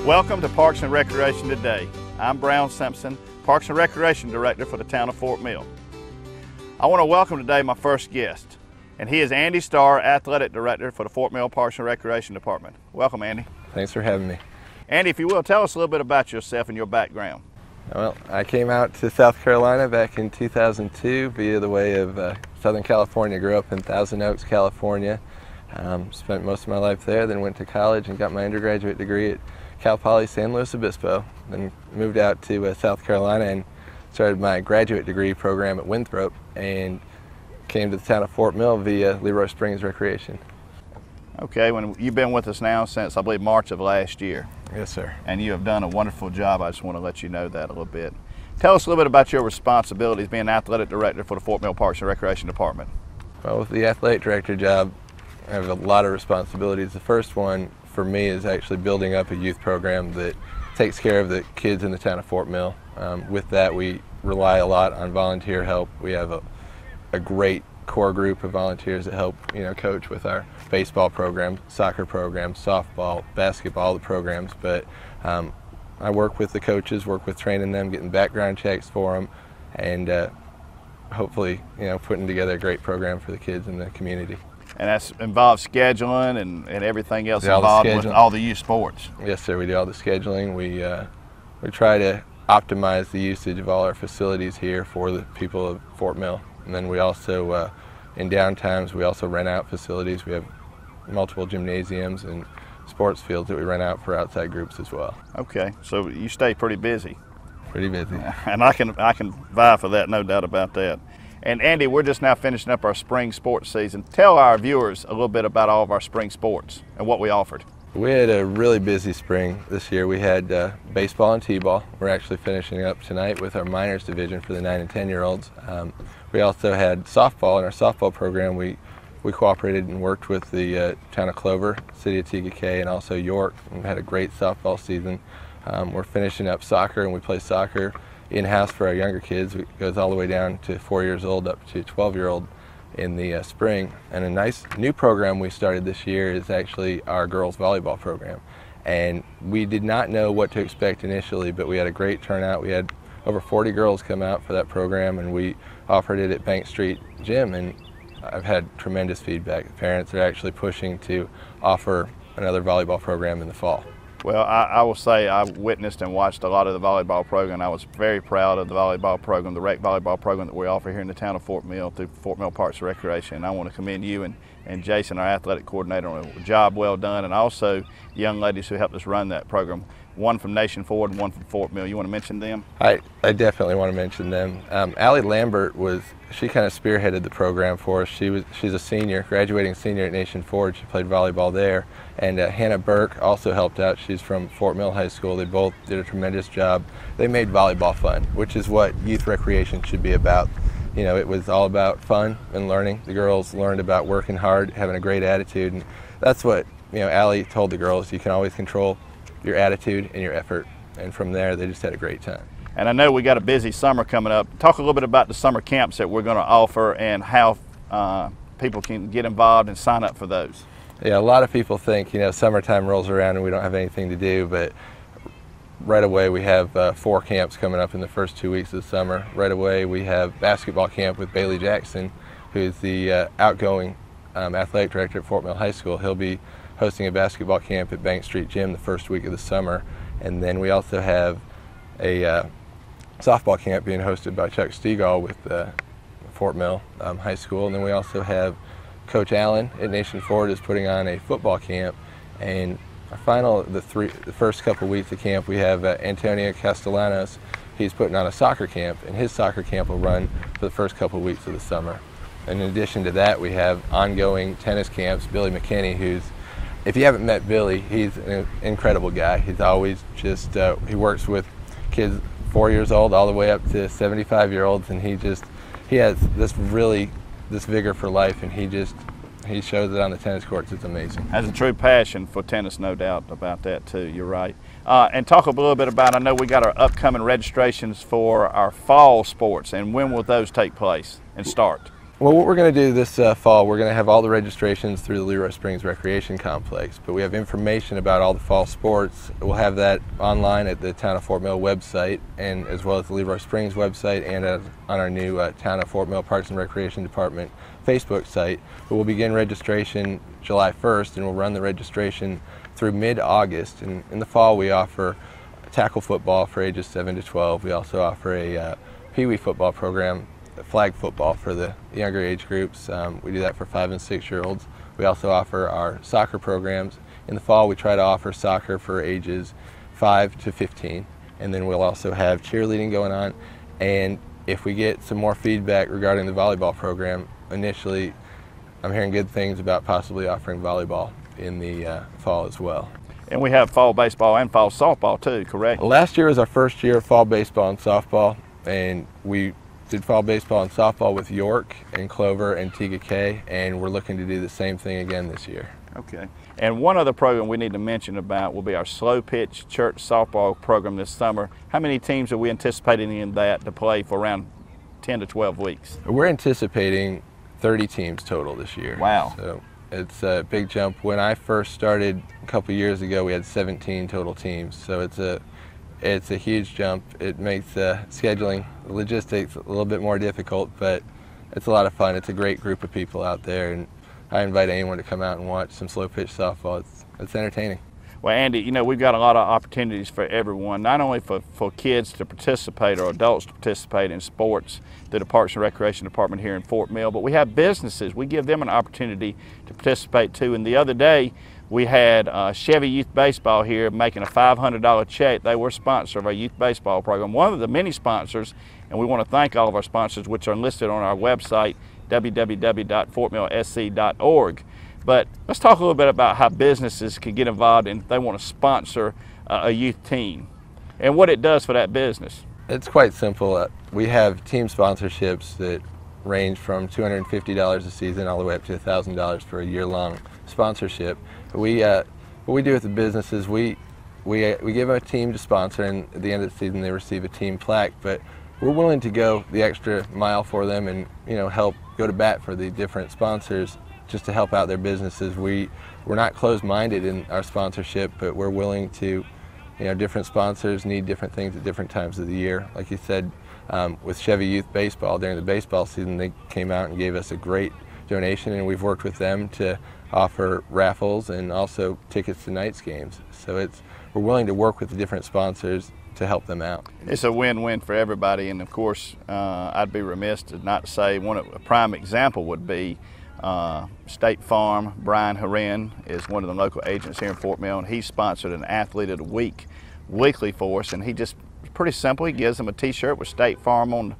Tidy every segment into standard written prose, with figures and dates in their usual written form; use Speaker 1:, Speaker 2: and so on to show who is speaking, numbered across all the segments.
Speaker 1: Welcome to Parks and Recreation Today. I'm Brown Simpson, Parks and Recreation Director for the town of Fort Mill. I want to welcome today my first guest, and he is Andy Stahr, Athletic Director for the Fort Mill Parks and Recreation Department. Welcome, Andy.
Speaker 2: Thanks for having me.
Speaker 1: Andy, if you will, tell us a little bit about yourself and your background.
Speaker 2: Well, I came out to South Carolina back in 2002 via the way of Southern California. Grew up in Thousand Oaks, California. Spent most of my life there, then went to college and got my undergraduate degree at Cal Poly San Luis Obispo. Then moved out to South Carolina and started my graduate degree program at Winthrop and came to the town of Fort Mill via Leroy Springs Recreation.
Speaker 1: Okay, you've been with us now since, I believe, March of last year.
Speaker 2: Yes, sir.
Speaker 1: And you have done a wonderful job. I just want to let you know that a little bit. Tell us a little bit about your responsibilities being Athletic Director for the Fort Mill Parks and Recreation Department.
Speaker 2: Well, with the Athletic Director job, I have a lot of responsibilities. The first one for me is actually building up a youth program that takes care of the kids in the town of Fort Mill. With that, we rely a lot on volunteer help. We have a great core group of volunteers that help, coach with our baseball program, soccer program, softball, basketball, the programs. But I work with the coaches, work with training them, getting background checks for them, and hopefully, putting together a great program for the kids in the community.
Speaker 1: And that involves scheduling and everything else involved with all the youth sports.
Speaker 2: Yes, sir. We do all the scheduling. We try to optimize the usage of all our facilities here for the people of Fort Mill. And then we also, in downtimes, we also rent out facilities. We have multiple gymnasiums and sports fields that we rent out for outside groups as well.
Speaker 1: Okay, so you stay pretty busy.
Speaker 2: Pretty busy.
Speaker 1: And I can vie for that, no doubt about that. And Andy, we're just now finishing up our spring sports season. Tell our viewers a little bit about all of our spring sports and what we offered.
Speaker 2: We had a really busy spring this year. We had baseball and t-ball. We're actually finishing up tonight with our minors division for the 9 and 10-year-olds. We also had softball. In our softball program, we cooperated and worked with the town of Clover, city of TKK, and also York. We had a great softball season. We're finishing up soccer, and we play soccer in-house for our younger kids. It goes all the way down to 4 years old up to 12-year-old in the spring. And a nice new program we started this year is actually our girls volleyball program. And we did not know what to expect initially, but we had a great turnout. We had over 40 girls come out for that program, and we offered it at Bank Street Gym, and I've had tremendous feedback. The parents are actually pushing to offer another volleyball program in the fall.
Speaker 1: Well, I will say I witnessed and watched a lot of the volleyball program. I was very proud of the volleyball program, the rec volleyball program that we offer here in the town of Fort Mill through Fort Mill Parks and Recreation. And I want to commend you and Jason, our athletic coordinator, on a job well done, and also the young ladies who helped us run that program. One from Nation Ford and one from Fort Mill. You want to mention them?
Speaker 2: I definitely want to mention them. Allie Lambert she kind of spearheaded the program for us. She's a senior, graduating senior at Nation Ford. She played volleyball there. And Hannah Burke also helped out. She's from Fort Mill High School. They both did a tremendous job. They made volleyball fun, which is what youth recreation should be about. It was all about fun and learning. The girls learned about working hard, having a great attitude, and that's what Allie told the girls. You can always control your attitude and your effort, and from there they just had a great time.
Speaker 1: And I know we got a busy summer coming up. Talk a little bit about the summer camps that we're going to offer and how people can get involved and sign up for those.
Speaker 2: Yeah, a lot of people think summertime rolls around and we don't have anything to do, but right away we have 4 camps coming up in the first 2 weeks of the summer. Right away we have basketball camp with Bailey Jackson, who's the outgoing athletic director at Fort Mill High School. He'll be hosting a basketball camp at Bank Street Gym the first week of the summer. And then we also have a softball camp being hosted by Chuck Stegall with Fort Mill High School. And then we also have Coach Allen at Nation Ford is putting on a football camp. And the first couple weeks of camp, we have Antonio Castellanos. He's putting on a soccer camp, and his soccer camp will run for the first couple weeks of the summer. And in addition to that, we have ongoing tennis camps. Billy McKinney, if you haven't met Billy, he's an incredible guy. He's always just, he works with kids 4 years old all the way up to 75-year-olds, and he has this vigor for life, and he shows it on the tennis courts. It's amazing.
Speaker 1: Has a true passion for tennis, no doubt about that too. You're right. And talk a little bit about, I know we got our upcoming registrations for our fall sports, and when will those take place and start?
Speaker 2: Well, what we're going to do this fall, we're going to have all the registrations through the Leroy Springs Recreation Complex, but we have information about all the fall sports. We'll have that online at the Town of Fort Mill website, and as well as the Leroy Springs website, and on our new Town of Fort Mill Parks and Recreation Department Facebook site. But we'll begin registration July 1st, and we'll run the registration through mid-August. And in the fall, we offer tackle football for ages 7 to 12. We also offer a Pee Wee football program, flag football for the younger age groups. We do that for 5 and 6 year olds. We also offer our soccer programs. In the fall, we try to offer soccer for ages 5 to 15. And then we'll also have cheerleading going on. And if we get some more feedback regarding the volleyball program, initially I'm hearing good things about possibly offering volleyball in the fall as well.
Speaker 1: And we have fall baseball and fall softball too, correct?
Speaker 2: Last year was our first year of fall baseball and softball, and we did fall baseball and softball with York and Clover and Tega K, and we're looking to do the same thing again this year.
Speaker 1: Okay. And one other program we need to mention about will be our slow pitch church softball program this summer. How many teams are we anticipating in that to play for around 10 to 12 weeks?
Speaker 2: We're anticipating 30 teams total this year.
Speaker 1: Wow.
Speaker 2: So it's a big jump. When I first started a couple years ago, we had 17 total teams. So it's a huge jump. It makes scheduling, logistics a little bit more difficult, but it's a lot of fun. It's a great group of people out there, and I invite anyone to come out and watch some slow pitch softball. It's entertaining.
Speaker 1: Well, Andy, you know, we've got a lot of opportunities for everyone, not only for kids to participate or adults to participate in sports through the Parks and Recreation Department here in Fort Mill, but we have businesses. We give them an opportunity to participate too. And the other day, we had Chevy Youth Baseball here making a $500 check. They were a sponsor of our youth baseball program, one of the many sponsors, and we want to thank all of our sponsors, which are listed on our website, www.fortmillsc.org. But let's talk a little bit about how businesses can get involved and if they want to sponsor a youth team and what it does for that business.
Speaker 2: It's quite simple. We have team sponsorships that range from $250 a season all the way up to $1,000 for a year-long sponsorship. What we do with the businesses, we give them a team to sponsor, and at the end of the season they receive a team plaque. But we're willing to go the extra mile for them and help go to bat for the different sponsors just to help out their businesses. We're not closed-minded in our sponsorship, but we're willing to. Different sponsors need different things at different times of the year. Like you said, with Chevy Youth Baseball, during the baseball season, they came out and gave us a great donation, and we've worked with them to offer raffles and also tickets to nights games. So we're willing to work with the different sponsors to help them out.
Speaker 1: It's a win-win for everybody, and of course, I'd be remiss to not say a prime example would be State Farm. Brian Horan is one of the local agents here in Fort Mill, and he sponsored an Athlete of the Week weekly for us, and it's pretty simple. He gives them a t-shirt with State Farm on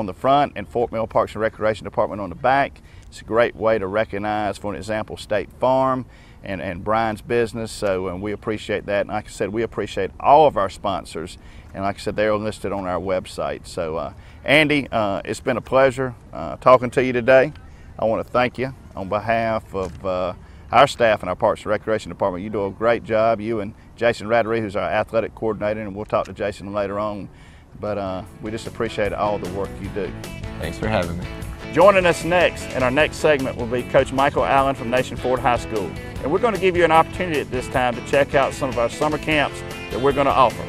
Speaker 1: the front and Fort Mill Parks and Recreation Department on the back. It's a great way to recognize, for an example, State Farm and Brian's business, so we appreciate that. And like I said, we appreciate all of our sponsors, and like I said, they're listed on our website. So Andy, it's been a pleasure talking to you today. I want to thank you on behalf of our staff and our Parks and Recreation Department. You do a great job, you and Jason Rattery, who's our athletic coordinator, and we'll talk to Jason later on. But we just appreciate all the work you do.
Speaker 2: Thanks for having me.
Speaker 1: Joining us next, in our next segment, will be Coach Michael Allen from Nation Ford High School. And we're going to give you an opportunity at this time to check out some of our summer camps that we're going to offer.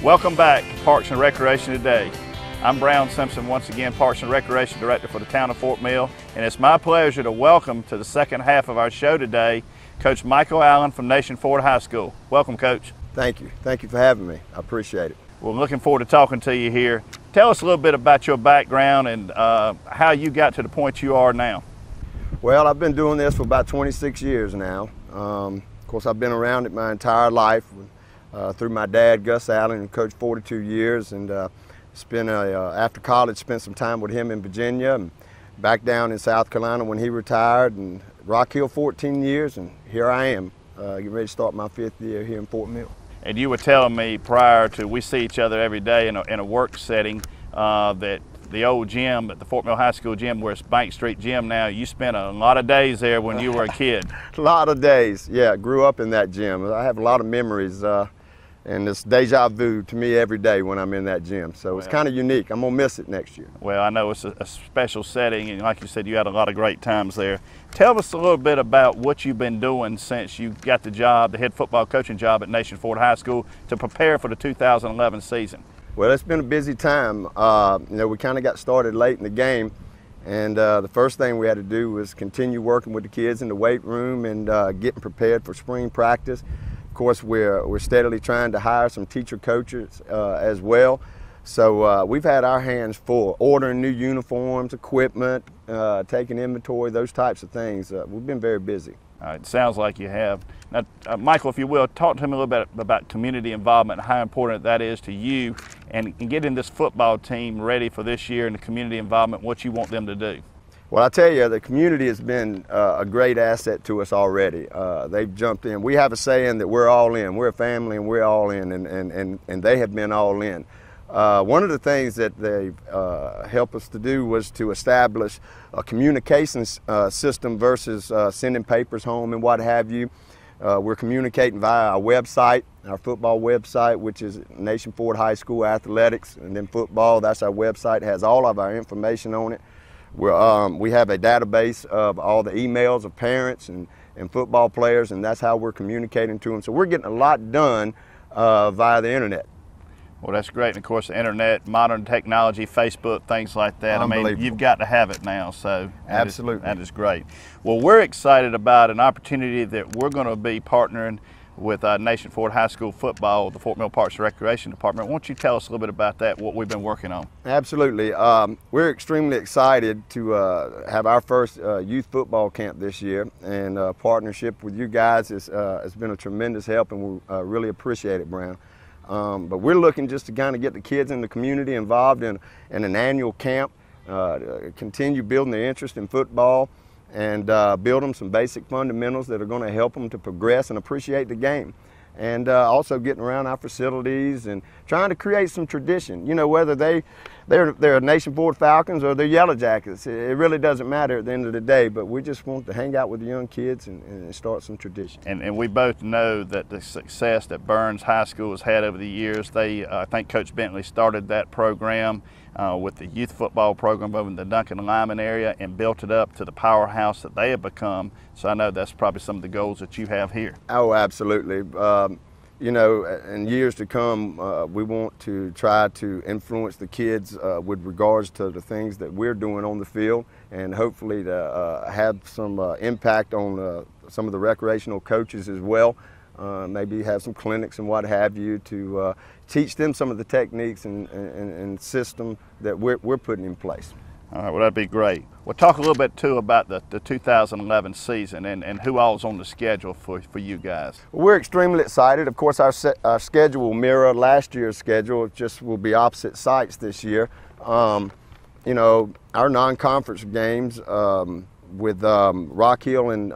Speaker 1: Welcome back to Parks and Recreation Today. I'm Brown Simpson, once again Parks and Recreation Director for the town of Fort Mill, and it's my pleasure to welcome to the second half of our show today Coach Michael Allen from Nation Ford High School. Welcome, Coach.
Speaker 3: Thank you. Thank you for having me. I appreciate it.
Speaker 1: We're looking forward to talking to you here. Tell us a little bit about your background and how you got to the point you are now.
Speaker 3: Well, I've been doing this for about 26 years now. Of course, I've been around it my entire life. Through my dad, Gus Allen, who coached 42 years, and after college, spent some time with him in Virginia, and back down in South Carolina when he retired, and Rock Hill 14 years, and here I am, getting ready to start my 5th year here in Fort Mill.
Speaker 1: And you were telling me prior to, we see each other every day in a work setting, that the old gym at the Fort Mill High School gym, where it's Bank Street Gym now, you spent a lot of days there when you were a kid.
Speaker 3: A lot of days, yeah. Grew up in that gym. I have a lot of memories. And it's deja vu to me every day when I'm in that gym. So it's kind of unique. I'm going to miss it next year.
Speaker 1: Well, I know it's a special setting, and like you said, you had a lot of great times there. Tell us a little bit about what you've been doing since you got the job, the head football coaching job at Nation Ford High School, to prepare for the 2011 season.
Speaker 3: Well, it's been a busy time. We kind of got started late in the game, and the first thing we had to do was continue working with the kids in the weight room and getting prepared for spring practice. Of course, we're steadily trying to hire some teacher coaches as well. So we've had our hands full, ordering new uniforms, equipment, taking inventory, those types of things. We've been very busy.
Speaker 1: It sounds like you have. Now, Michael, if you will, talk to me a little bit about community involvement and how important that is to you and getting this football team ready for this year and the community involvement, what you want them to do.
Speaker 3: Well, I tell you, the community has been a great asset to us already. They've jumped in. We have a saying that we're all in. We're a family and we're all in, and they have been all in. One of the things that they helped us to do was to establish a communications system versus sending papers home and what have you. We're communicating via our website, our football website, which is Nation Ford High School Athletics, and then football, that's our website. It has all of our information on it. We have a database of all the emails of parents and football players, and that's how we're communicating to them. So we're getting a lot done via the internet.
Speaker 1: Well, that's great. And of course, the internet, modern technology, Facebook, things like that. I mean, you've got to have it now. So
Speaker 3: absolutely,
Speaker 1: that is great. Well, we're excited about an opportunity that we're going to be partnering with Nation Ford High School football, the Fort Mill Parks and Recreation Department. Why don't you tell us a little bit about that, what we've been working on?
Speaker 3: Absolutely. We're extremely excited to have our first youth football camp this year, and partnership with you guys has been a tremendous help, and we really appreciate it, Brown. But we're looking just to kind of get the kids in the community involved in an annual camp, continue building their interest in football, and build them some basic fundamentals that are going to help them to progress and appreciate the game. And also getting around our facilities and trying to create some tradition. You know, whether they're Nation Ford Falcons or they're Yellow Jackets, it really doesn't matter at the end of the day, but we just want to hang out with the young kids and start some tradition.
Speaker 1: And we both know that the success that Burns High School has had over the years, I think Coach Bentley started that program with the youth football program over in the Duncan Lyman area and built it up to the powerhouse that they have become. So I know that's probably some of the goals that you have here.
Speaker 3: Oh, absolutely. You know, in years to come, we want to try to influence the kids with regards to the things that we're doing on the field, and hopefully to have some impact on some of the recreational coaches as well. Maybe have some clinics and what have you to teach them some of the techniques and system that we're putting in place.
Speaker 1: All right, well, that'd be great. We'll talk a little bit too about the 2011 season and who all's on the schedule for you guys.
Speaker 3: We're extremely excited. Of course, our schedule will mirror last year's schedule. It just will be opposite sites this year. You know, our non-conference games with Rock Hill and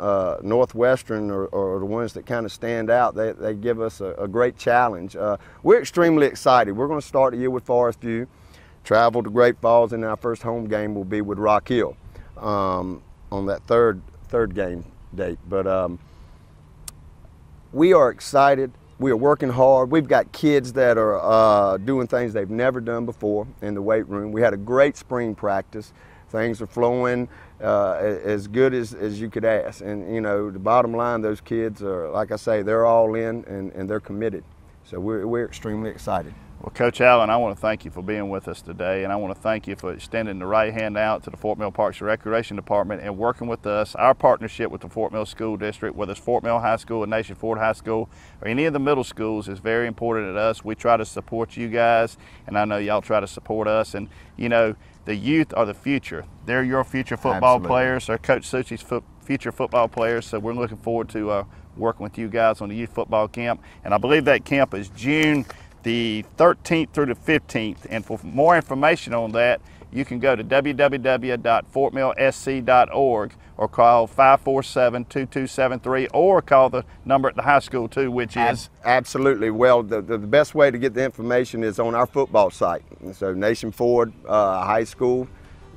Speaker 3: Northwestern are the ones that kind of stand out. They give us a great challenge. We're extremely excited. We're going to start the year with Forest View, travel to Great Falls, and our first home game will be with Rock Hill on that third game date. But we are excited. We are working hard. We've got kids that are doing things they've never done before in the weight room. We had a great spring practice. Things are flowing as good as you could ask. And, you know, the bottom line, those kids are, like I say, they're all in and they're committed. So we're extremely excited.
Speaker 1: Well, Coach Allen, I want to thank you for being with us today, and I want to thank you for extending the right hand out to the Fort Mill Parks and Recreation Department and working with us. Our partnership with the Fort Mill School District, whether it's Fort Mill High School or Nation Ford High School or any of the middle schools, is very important to us. We try to support you guys, and I know y'all try to support us. And you know, the youth are the future. They're your future football players. They're Coach Suchi's future football players. So we're looking forward to working with you guys on the youth football camp. And I believe that camp is June the 13th through the 15th. And for more information on that, you can go to www.fortmillsc.org or call 547-2273 or call the number at the high school too, which is?
Speaker 3: Absolutely. Well, the best way to get the information is on our football site. So Nation Ford High School,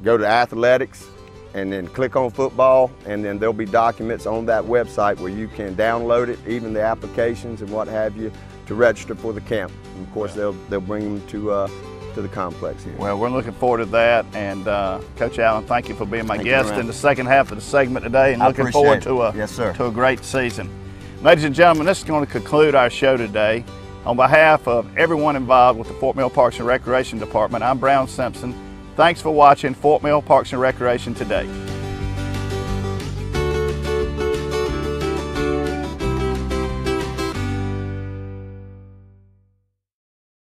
Speaker 3: go to athletics and then click on football, and then there'll be documents on that website where you can download it, even the applications and what have you, to register for the camp. And of course, they'll bring them to the complex here.
Speaker 1: Well, we're looking forward to that. And Coach Allen, thank you for being my guest in the second half of the segment today, and looking forward to a great season. Ladies and gentlemen, this is going to conclude our show today. On behalf of everyone involved with the Fort Mill Parks and Recreation Department, I'm Brown Simpson. Thanks for watching Fort Mill Parks and Recreation today.